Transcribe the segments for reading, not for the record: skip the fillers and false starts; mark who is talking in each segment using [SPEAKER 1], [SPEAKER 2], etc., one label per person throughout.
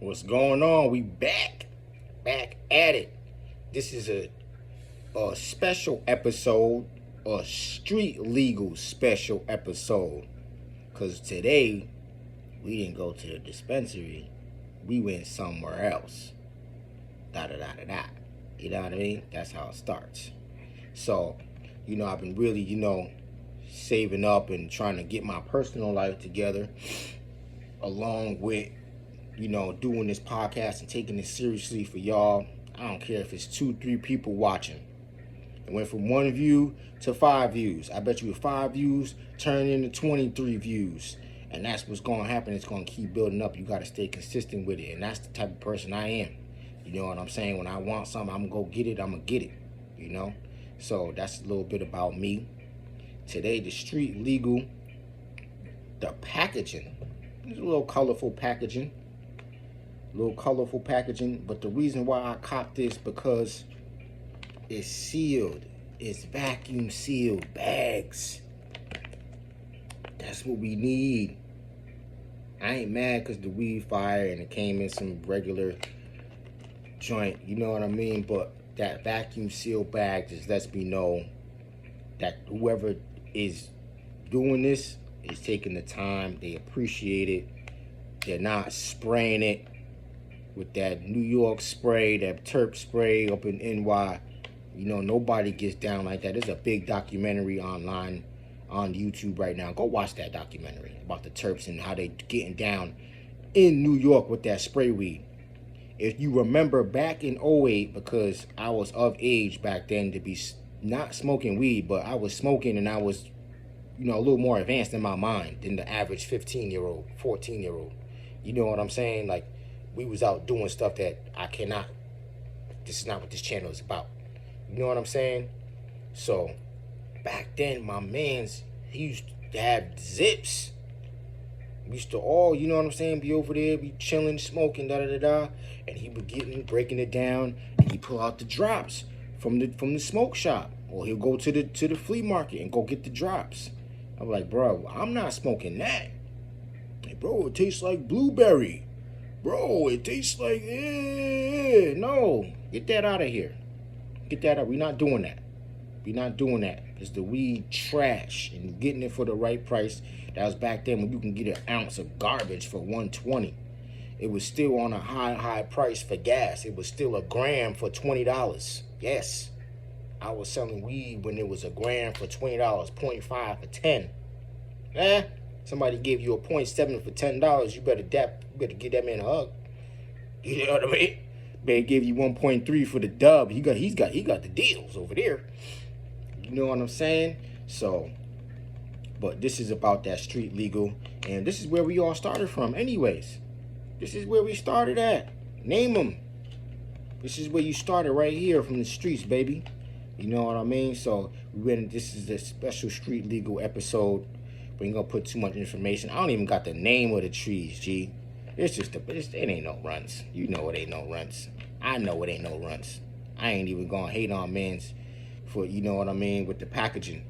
[SPEAKER 1] What's going on? We back at it. This is a special episode, a street legal special episode. Cause today we didn't go to the dispensary, we went somewhere else. Da da da da da. You know what I mean? That's how it starts. So, I've been really, saving up and trying to get my personal life together, along with doing this podcast and taking it seriously for y'all. I don't care if it's 2-3 people watching. It went from 1 view to 5 views. I bet you 5 views turn into 23 views. And that's what's going to happen. It's going to keep building up. You got to stay consistent with it. And that's the type of person I am. You know what I'm saying? When I want something, I'm going to go get it. I'm going to get it, So that's a little bit about me. Today, the street legal, the packaging. It's a little colorful packaging. But the reason why I copped this because it's sealed. It's vacuum sealed bags. That's what we need. I ain't mad because the weed fire and it came in some regular joint, you know what I mean? But that vacuum sealed bag just lets me know that whoever is doing this is taking the time. They appreciate it. They're not spraying it with that New York spray, that Terp spray up in NY. Nobody gets down like that. There's a big documentary online on YouTube right now. Go watch that documentary about the Terps and how they getting down in New York with that spray weed. If you remember back in '08, because I was of age back then to be not smoking weed, but I was smoking and I was, a little more advanced in my mind than the average 15-year-old, 14-year-old. You know what I'm saying? Like, we was out doing stuff that this is not what this channel is about. You know what I'm saying? So, back then, my mans, he used to have zips. We used to all, you know what I'm saying, be over there, be chilling, smoking, da-da-da-da. And he would breaking it down, and he pull out the drops from the smoke shop. Or he'll go to the flea market and go get the drops. I'm like, bro, I'm not smoking that. Hey, bro, it tastes like blueberry. Bro, it tastes like, no. Get that out of here. Get that out. We're not doing that. It's the weed trash and getting it for the right price. That was back then when you can get an ounce of garbage for $120. It was still on a high price for gas. It was still a gram for $20. Yes. I was selling weed when it was a gram for $20, 0.5 for $10. Somebody gave you a 0.7 for $10, you better give that man a hug. You know what I mean? Better give you 1.3 for the dub. He's got the deals over there. You know what I'm saying? So, but this is about that street legal, and this is where we all started from anyways. This is where we started at. Name them. This is where you started, right here from the streets, baby. You know what I mean? So this is a special street legal episode. We ain't gonna put too much information. I don't even got the name of the trees, G. It ain't no runs. You know it ain't no runs. I know it ain't no runs. I ain't even gonna hate on mans for, you know what I mean, with the packaging.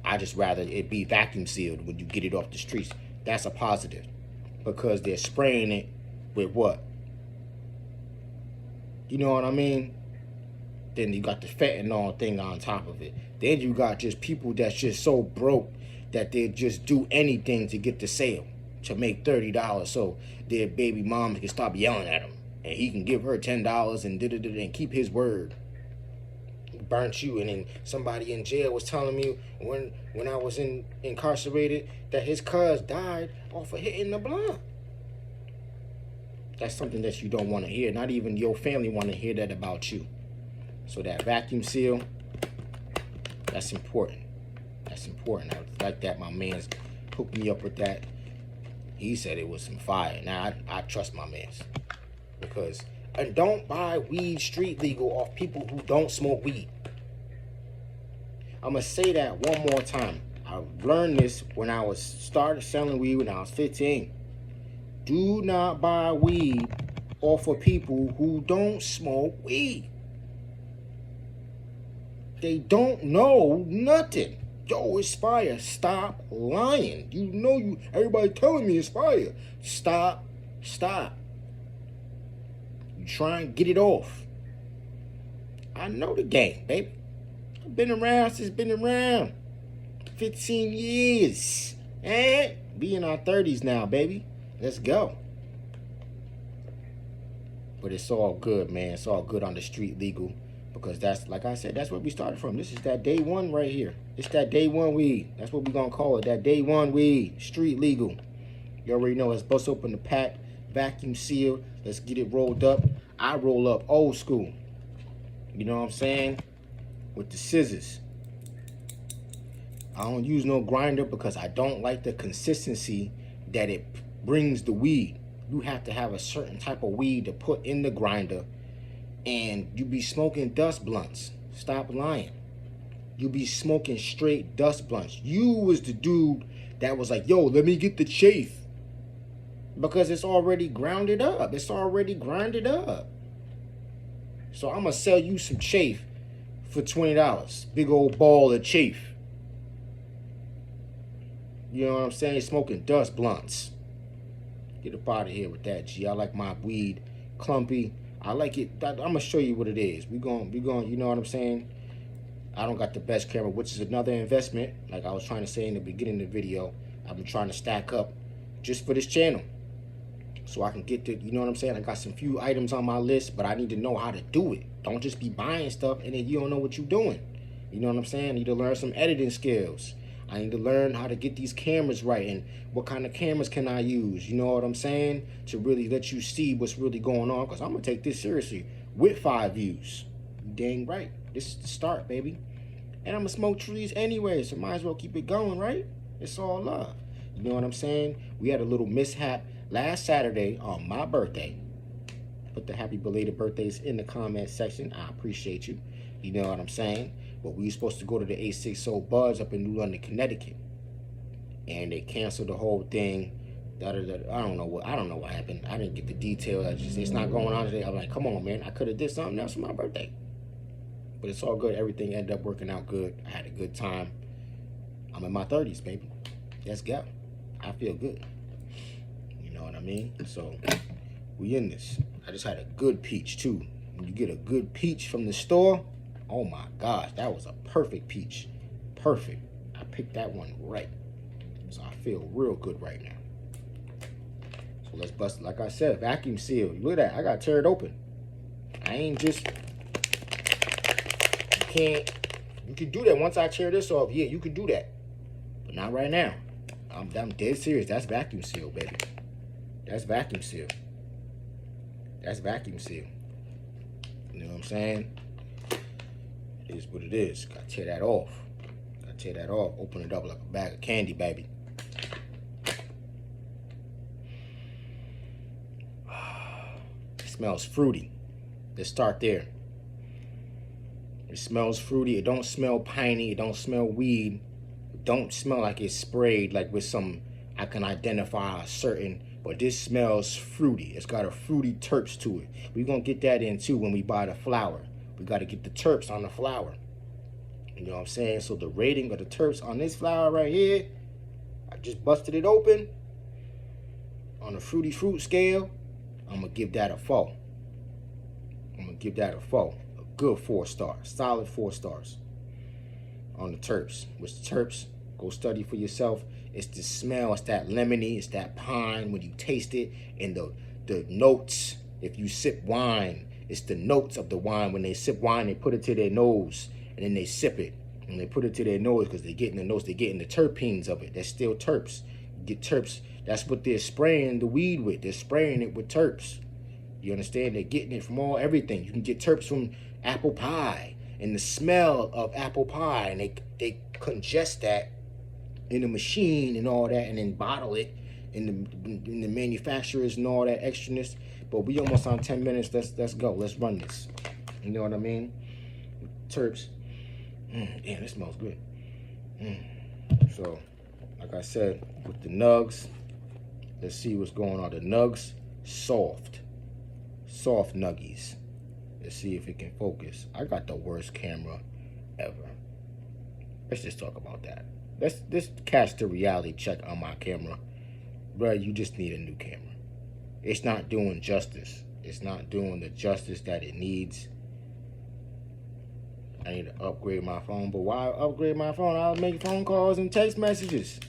[SPEAKER 1] I just rather it be vacuum sealed when you get it off the streets. That's a positive. Because they're spraying it with what? You know what I mean? Then you got the fentanyl thing on top of it. Then you got just people that's just so broke that they just do anything to get the sale, to make $30 so their baby mom can stop yelling at him. And he can give her $10 and keep his word. Burnt you. And then somebody in jail was telling me when I was incarcerated that his cuz died off of hitting the blunt. That's something that you don't want to hear. Not even your family want to hear that about you. So that vacuum seal, that's important. I like that my man's hooked me up with that. He said it was some fire. Now I trust my man's. And don't buy weed street legal off people who don't smoke weed. I'm going to say that one more time. I learned this when I started selling weed when I was 15. Do not buy weed off of people who don't smoke weed. They don't know nothing. Yo, it's fire. Stop lying. Everybody telling me it's fire. Stop Stop. You try and get it off. I know the game, baby. I've been around since been around. 15 years. Eh? Be in our 30s now, baby. Let's go. But it's all good, man. It's all good on the street legal. Because that's, like I said, that's where we started from. This is that day one right here. It's that day one weed. That's what we're going to call it. That day one weed. Street legal. You already know. Let's bust open the pack. Vacuum seal. Let's get it rolled up. I roll up old school. You know what I'm saying? With the scissors. I don't use no grinder because I don't like the consistency that it brings the weed. You have to have a certain type of weed to put in the grinder, and you be smoking dust blunts. Stop lying. You be smoking straight dust blunts. You was the dude that was like, yo, let me get the chaff. Because it's already grounded up. It's already grinded up. So I'm going to sell you some chaff for $20. Big old ball of chaff. You know what I'm saying? Smoking dust blunts. Get up out of here with that, G. I like my weed clumpy. I like it. I'm going to show you what it is. We going, you know what I'm saying? I don't got the best camera, which is another investment. Like I was trying to say in the beginning of the video, I've been trying to stack up just for this channel. So I can get to, you know what I'm saying? I got some few items on my list, but I need to know how to do it. Don't just be buying stuff and then you don't know what you're doing. You know what I'm saying? I need to learn some editing skills. I need to learn how to get these cameras right and what kind of cameras can I use, you know what I'm saying? To really let you see what's really going on, because I'm going to take this seriously with 5 views. Dang right. This is the start, baby. And I'm going to smoke trees anyway, so might as well keep it going, right? It's all love. You know what I'm saying? We had a little mishap last Saturday on my birthday. Put the happy belated birthdays in the comment section. I appreciate you. You know what I'm saying? But we were supposed to go to the A6 Soul Buzz up in New London, Connecticut. And they canceled the whole thing. I don't know what happened. I didn't get the details. It's not going on today. I'm like, come on, man. I could have did something else for my birthday. But it's all good. Everything ended up working out good. I had a good time. I'm in my 30s, baby. Let's go. I feel good. You know what I mean? So we in this. I just had a good peach too. When you get a good peach from the store, oh my gosh, that was a perfect peach. Perfect. I picked that one right. So I feel real good right now. So let's bust it. Like I said, vacuum seal. Look at that. I got to tear it open. I ain't just... You can do that once I tear this off. Yeah, you can do that. But not right now. I'm dead serious. That's vacuum seal, baby. That's vacuum seal. That's vacuum seal. You know what I'm saying? It is what it is. Gotta tear that off. Gotta tear that off. Open it up like a bag of candy, baby. It smells fruity. Let's start there. It smells fruity. It don't smell piney. It don't smell weed. It don't smell like it's sprayed like with some, I can identify a certain, but this smells fruity. It's got a fruity terps to it. We're going to get that in too when we buy the flower. We got to get the terps on the flower. You know what I'm saying? So the rating of the terps on this flower right here, I just busted it open. On the fruity fruit scale, I'm going to give that a 4. I'm going to give that a 4. A good 4 star. Solid 4 stars. On the terps. Which the terps, go study for yourself. It's the smell. It's that lemony. It's that pine when you taste it. And the notes, if you sip wine, it's the notes of the wine. When they sip wine, they put it to their nose. And then they sip it. And they put it to their nose because they're getting the notes. They're getting the terpenes of it. That's still terps. You get terps. That's what they're spraying the weed with. They're spraying it with terps. You understand? They're getting it from everything. You can get terps from apple pie. And the smell of apple pie. And they congest that in the machine and all that. And then bottle it in the manufacturers and all that extraness. But we almost on 10 minutes. Let's go. Let's run this. You know what I mean? Terps. Damn, this smells good. So, like I said, with the nugs, let's see what's going on. The nugs, soft nuggies. Let's see if it can focus. I got the worst camera ever. Let's just talk about that. Let's catch the reality check on my camera. Bro, you just need a new camera. it's not doing justice. It's not doing the justice that it needs. I need to upgrade my phone, but why upgrade my phone? I'll make phone calls and text messages.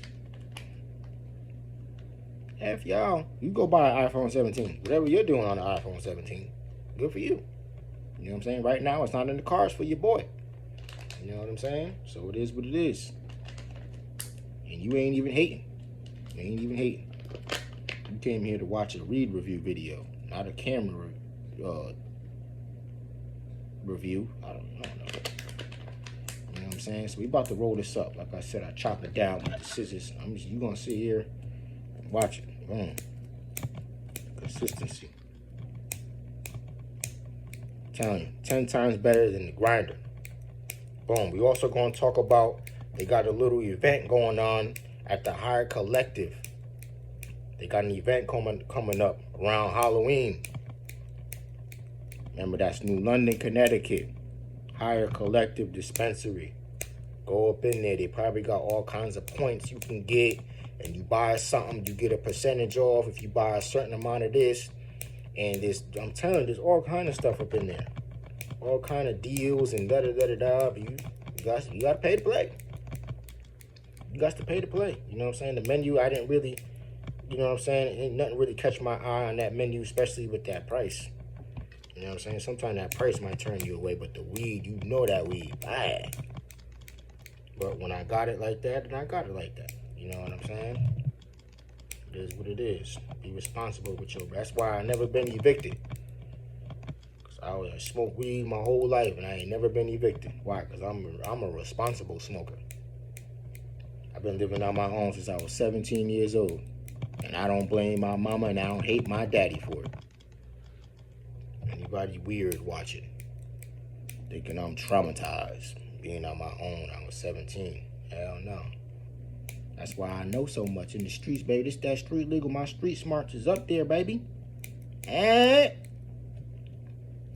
[SPEAKER 1] F y'all. You go buy an iPhone 17. Whatever you're doing on the iPhone 17, good for you. You know what I'm saying? Right now, it's not in the cards for your boy. You know what I'm saying? So it is what it is. And you ain't even hating. You ain't even hating. You came here to watch a Reed review video, not a camera review. I don't know. You know what I'm saying? So we about to roll this up. Like I said, I chop it down with the scissors. You gonna sit here and watch it. Boom. Consistency. I'm telling you, 10 times better than the grinder. Boom. We also gonna talk about, they got a little event going on at the Hire Collective. They got an event coming up around Halloween. Remember, that's New London, Connecticut. Hire Collective Dispensary. Go up in there. They probably got all kinds of points you can get. And you buy something, you get a percentage off if you buy a certain amount of this. And I'm telling you, there's all kind of stuff up in there. All kind of deals and da-da-da-da-da. But you got to pay to play. You got to pay to play. You know what I'm saying? The menu, I didn't really, you know what I'm saying? Ain't nothing really catch my eye on that menu, especially with that price. You know what I'm saying? Sometimes that price might turn you away, but the weed, you know that weed bad. But when I got it like that, then I got it like that. You know what I'm saying? It is what it is. Be responsible with your... That's why I never been evicted. Because I smoked weed my whole life, and I ain't never been evicted. Why? Because I'm a responsible smoker. I've been living on my own since I was 17 years old. And I don't blame my mama, and I don't hate my daddy for it. Anybody weird watching, thinking I'm traumatized being on my own. I was 17. Hell no. That's why I know so much in the streets, baby. This that street legal. My street smarts is up there, baby.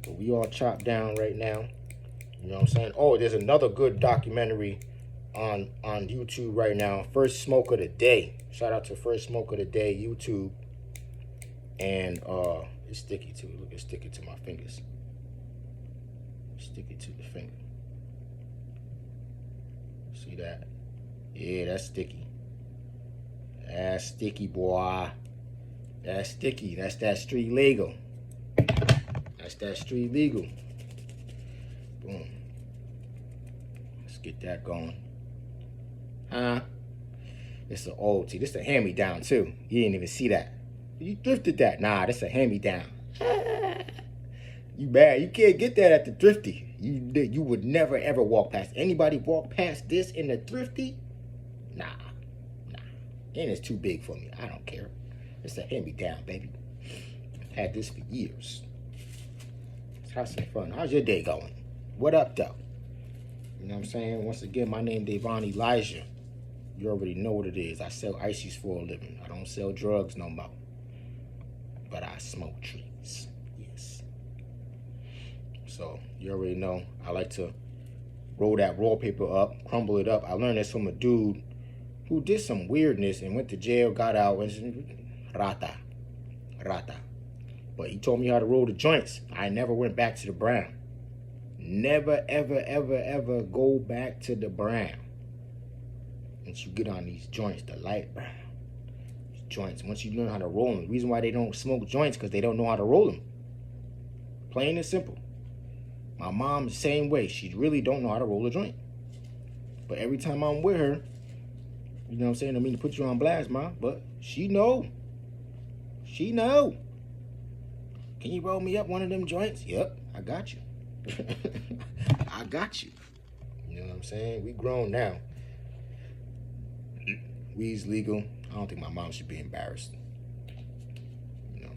[SPEAKER 1] But we all chopped down right now. You know what I'm saying? Oh, there's another good documentary on YouTube right now. First Smoke of the Day. Shout out to First Smoke of the Day, YouTube. And it's sticky too. Look, it's sticky to my fingers. Sticky to the finger. See that? Yeah, that's sticky. That's sticky, boy. That's sticky. That's that street legal. That's that street legal. Boom. Let's get that going. Huh? It's an old T. This is a hand-me-down, too. You didn't even see that. You thrifted that. Nah, this a hand-me-down. You bad. You can't get that at the thrifty. You would never, ever walk past. Anybody walk past this in the thrifty? Nah. And it's too big for me. I don't care. It's a hand-me-down, baby. Had this for years. Have some fun. How's your day going? What up, though? You know what I'm saying? Once again, my name is Davon Elijah. You already know what it is. I sell ices for a living. I don't sell drugs no more. But I smoke trees. Yes. So, you already know. I like to roll that wallpaper up, crumble it up. I learned this from a dude who did some weirdness and went to jail, got out, and rata. But he told me how to roll the joints. I never went back to the brown. Never, ever, ever, ever go back to the brown. Once you get on these joints, the light brown. These joints, once you learn how to roll them. The reason why they don't smoke joints because they don't know how to roll them. Plain and simple. My mom, the same way. She really don't know how to roll a joint. But every time I'm with her, you know what I'm saying? I mean to put you on blast, Ma, but she know. She know. Can you roll me up one of them joints? Yep, I got you. I got you. You know what I'm saying? We grown now. Weed's legal. I don't think my mom should be embarrassed. You know,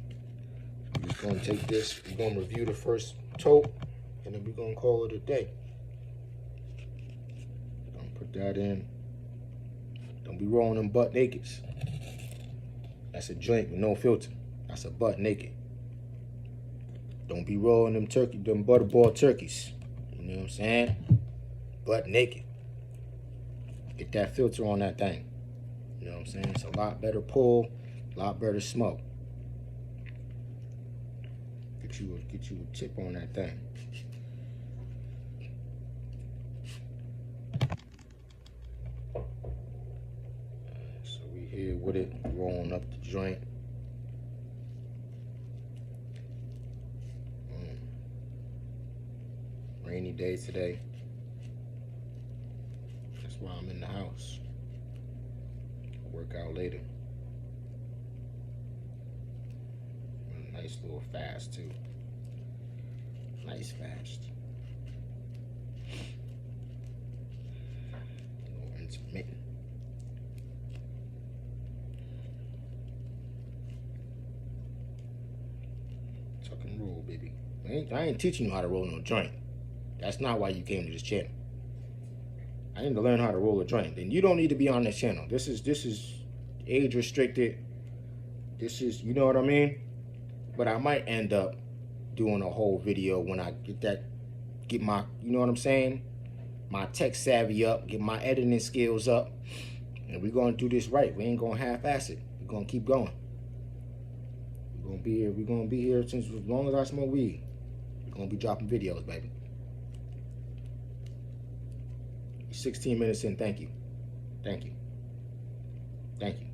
[SPEAKER 1] I'm just gonna take this. We're gonna review the first tote, and then we're gonna call it a day. Gonna put that in. Don't be rolling them butt nakeds. That's a joint with no filter. That's a butt naked. Don't be rolling them butterball turkeys. You know what I'm saying? Butt naked. Get that filter on that thing. You know what I'm saying? It's a lot better pull, a lot better smoke. Get you a tip on that thing. So we here with it, rolling up the joint. Rainy day today. That's why I'm in the house. I'll work out later. Nice little fast too. Nice fast. A little intermittent. Tuck and roll, baby. I ain't teaching you how to roll no joint. That's not why you came to this channel. I need to learn how to roll a joint. Then you don't need to be on this channel. This is age restricted. This is, you know what I mean? But I might end up doing a whole video when I get my, you know what I'm saying? My tech savvy up, get my editing skills up. And we're gonna do this right. We ain't gonna half-ass it. We're gonna keep going. We're gonna be here since as long as I smoke weed. We're gonna be dropping videos, baby. 16 minutes in, thank you. Thank you. Thank you.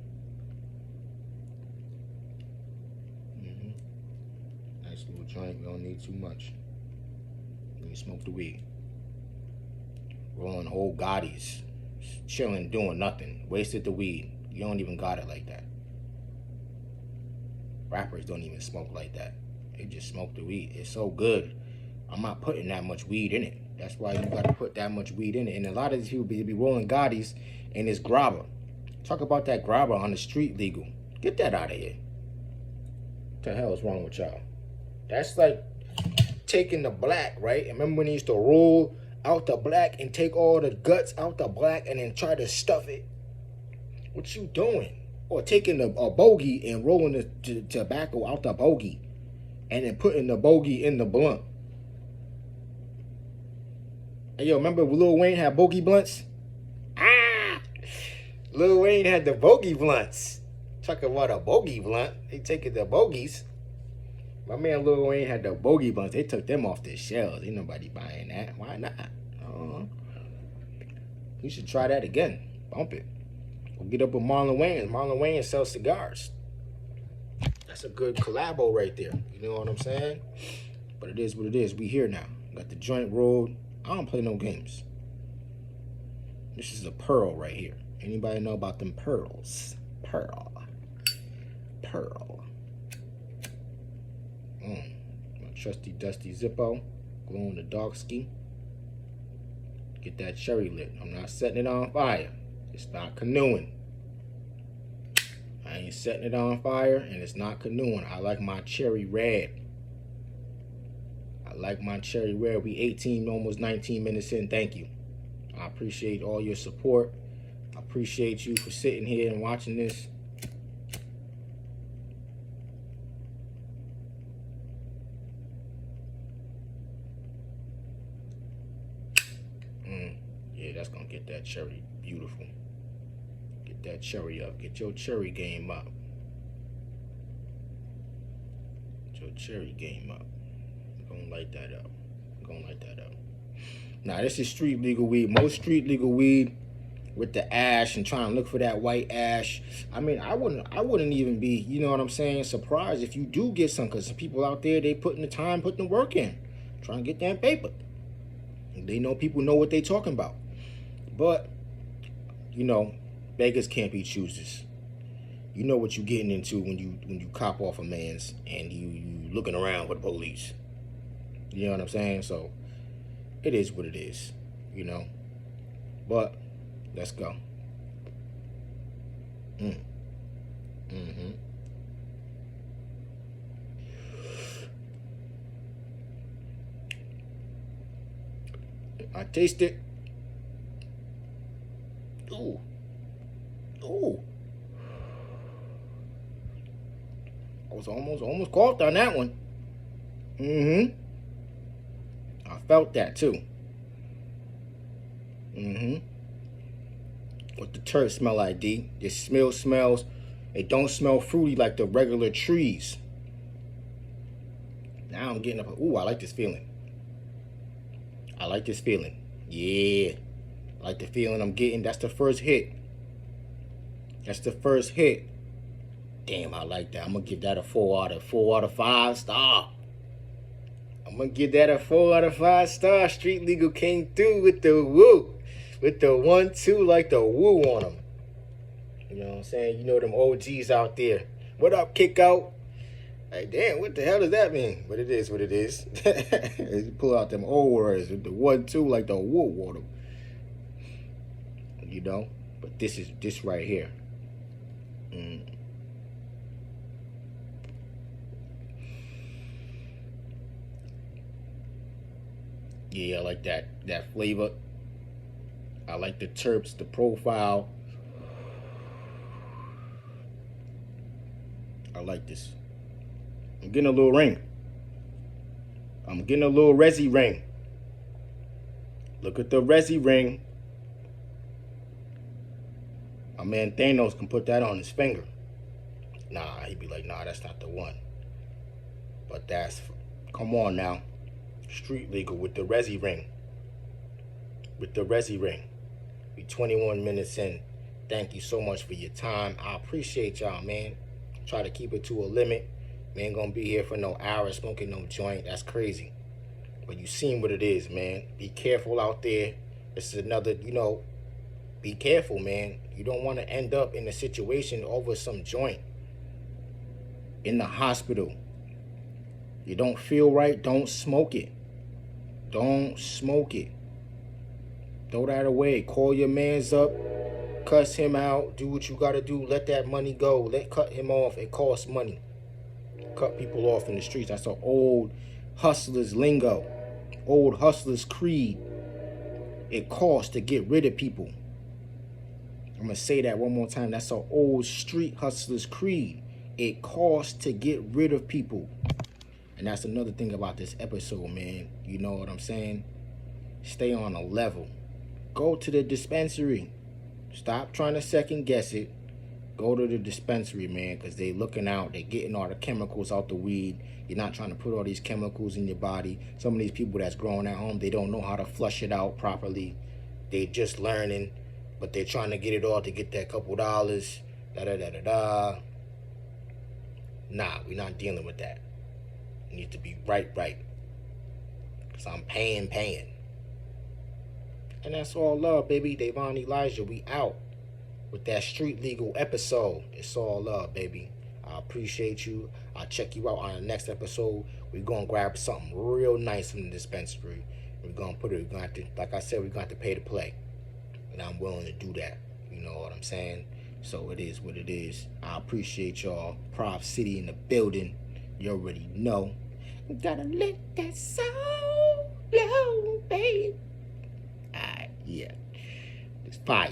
[SPEAKER 1] Nice little joint, we don't need too much. When you smoke the weed. Rolling whole Gottis. Chilling, doing nothing. Wasted the weed. You don't even got it like that. Rappers don't even smoke like that. They just smoke the weed. It's so good. I'm not putting that much weed in it. That's why you gotta put that much weed in it. And a lot of these people be rolling Gottis and it's grabber. Talk about that grabber on the street legal. Get that out of here. What the hell is wrong with y'all? That's like taking the black, right? Remember when they used to roll out the black and take all the guts out the black and then try to stuff it? What you doing? Or taking a bogey and rolling the tobacco out the bogey and then putting the bogey in the blunt. Hey, yo, remember Lil Wayne had bogey blunts? Ah! Lil Wayne had the bogey blunts. Talking about a bogey blunt. They taking the bogeys. My man Lil Wayne had the bogey blunts. They took them off the shelves. Ain't nobody buying that. Why not? You should try that again. Bump it. Go get up with Marlon Wayans. Marlon Wayans sells cigars. That's a good collabo right there. You know what I'm saying? But it is what it is. We here now. Got the joint rolled. I don't play no games. This is a pearl right here. Anybody know about them pearls? Pearl. My trusty dusty Zippo. Glow in the dark ski. Get that cherry lit. I'm not setting it on fire. It's not canoeing. I ain't setting it on fire and it's not canoeing. I like my cherry red. I like my cherry red. We 18, almost 19 minutes in. Thank you. I appreciate all your support. I appreciate you for sitting here and watching this. Yeah, that's gonna get that cherry beautiful. Get that cherry up. Get your cherry game up. Get your cherry game up. Gonna light that up. Now this is street legal weed. Most street legal weed with the ash and trying to look for that white ash. I mean, I wouldn't even be, you know what I'm saying, surprised if you do get some, because some people out there, they putting the time, putting the work in, trying to get that paper. They know people know what they talking about. But, you know, beggars can't be choosers. You know what you getting into when you cop off a man's and you looking around for the police. You know what I'm saying? So it is what it is, you know. But let's go. I taste it. Ooh. I was almost caught on that one. I felt that too. What the turd smell like, D? This smells, it don't smell fruity like the regular trees. Now I'm getting up. Ooh, I like this feeling. I like this feeling. Yeah. I like the feeling I'm getting. That's the first hit. That's the first hit. Damn, I like that. I'm going to give that a 4 out of 5 star. I'm going to give that a 4 out of 5 star. Street Legal came through with the woo. With the 1-2 like the woo on them. You know what I'm saying? You know them OGs out there. What up, kick out? Like, damn, what the hell does that mean? But it is what it is. You pull out them old words with the 1-2 like the woo on them. You know? But this is this right here. Yeah, I like that flavor. I like the terps, the profile. I like this. I'm getting a little ring. I'm getting a little resi ring. Look at the resi ring. My man Thanos can put that on his finger. Nah, he'd be like, nah, that's not the one. But that's, come on now. Street Legal with the resi ring. With the resi ring. We 21 minutes in. Thank you so much for your time. I appreciate y'all, man. Try to keep it to a limit. We ain't gonna be here for no hour smoking no joint. That's crazy. But you seen what it is, man. Be careful out there. This is another, you know, be careful, man. You don't want to end up in a situation over some joint. In the hospital. You don't feel right, don't smoke it. Don't smoke it. Throw that away. Call your mans up. Cuss him out. Do what you got to do. Let that money go. Cut him off. It costs money. Cut people off in the streets. That's an old hustler's lingo. Old hustler's creed. It costs to get rid of people. I'm going to say that one more time. That's an old street hustler's creed. It costs to get rid of people. And that's another thing about this episode, man. You know what I'm saying? Stay on a level. Go to the dispensary. Stop trying to second guess it. Go to the dispensary, man, because they looking out. They're getting all the chemicals out the weed. You're not trying to put all these chemicals in your body. Some of these people that's growing at home, they don't know how to flush it out properly. They just learning, but they're trying to get it all to get that couple dollars. Da-da-da-da-da. Nah, we're not dealing with that. You need to be right. Because I'm paying. And that's all love, baby. Davon Elijah, we out with that Street Legal episode. It's all love, baby. I appreciate you. I'll check you out on the next episode. We're going to grab something real nice from the dispensary. We're going to put it, we're going to have to, like I said, we're going to have to pay to play. And I'm willing to do that. You know what I'm saying? So it is what it is. I appreciate y'all. Prop City in the building. You already know. Gotta let that soul blow, babe. Alright, yeah. It's fire.